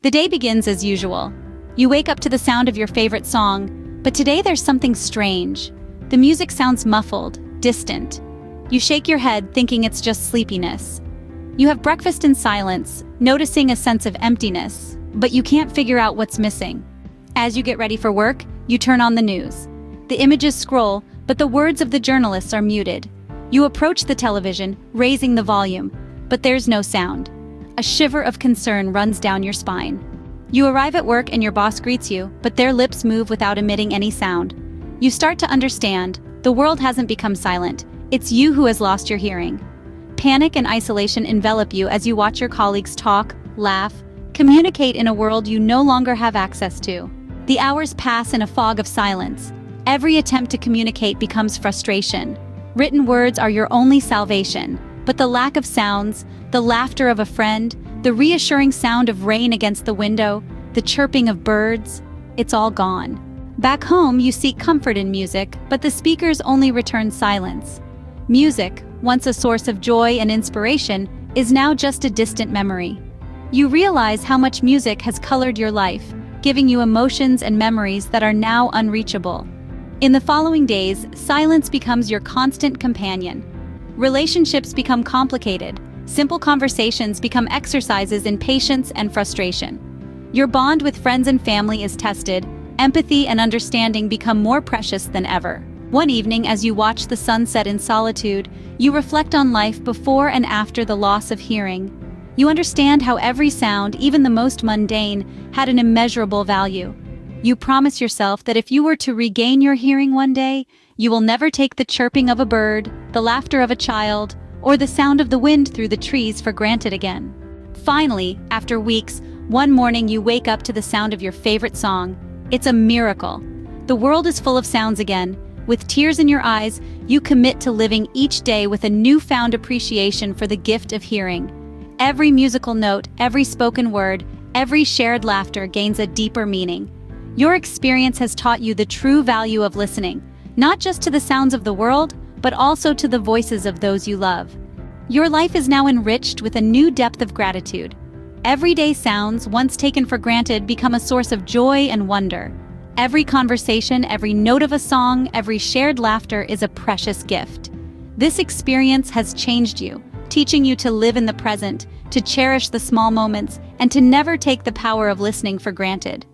The day begins as usual. You wake up to the sound of your favorite song, but today there's something strange. The music sounds muffled, distant. You shake your head thinking it's just sleepiness. You have breakfast in silence, noticing a sense of emptiness, but you can't figure out what's missing. As you get ready for work, you turn on the news. The images scroll, but the words of the journalists are muted. You approach the television, raising the volume, but there's no sound. A shiver of concern runs down your spine. You arrive at work and your boss greets you, but their lips move without emitting any sound. You start to understand, the world hasn't become silent, it's you who has lost your hearing. Panic and isolation envelop you as you watch your colleagues talk, laugh, communicate in a world you no longer have access to. The hours pass in a fog of silence. Every attempt to communicate becomes frustration. Written words are your only salvation, but the lack of sounds, the laughter of a friend, the reassuring sound of rain against the window, the chirping of birds, it's all gone. Back home, you seek comfort in music, but the speakers only return silence. Music, once a source of joy and inspiration, is now just a distant memory. You realize how much music has colored your life, giving you emotions and memories that are now unreachable. In the following days, silence becomes your constant companion. Relationships become complicated. Simple conversations become exercises in patience and frustration. Your bond with friends and family is tested. Empathy and understanding become more precious than ever. One evening, as you watch the sunset in solitude, you reflect on life before and after the loss of hearing. You understand how every sound, even the most mundane, had an immeasurable value. You promise yourself that if you were to regain your hearing one day, you will never take the chirping of a bird, the laughter of a child, or the sound of the wind through the trees for granted again. Finally, after weeks, one morning you wake up to the sound of your favorite song. It's a miracle. The world is full of sounds again. With tears in your eyes, you commit to living each day with a newfound appreciation for the gift of hearing. Every musical note, every spoken word, every shared laughter gains a deeper meaning. Your experience has taught you the true value of listening, not just to the sounds of the world, but also to the voices of those you love. Your life is now enriched with a new depth of gratitude. Everyday sounds, once taken for granted, become a source of joy and wonder. Every conversation, every note of a song, every shared laughter is a precious gift. This experience has changed you, teaching you to live in the present, to cherish the small moments, and to never take the power of listening for granted.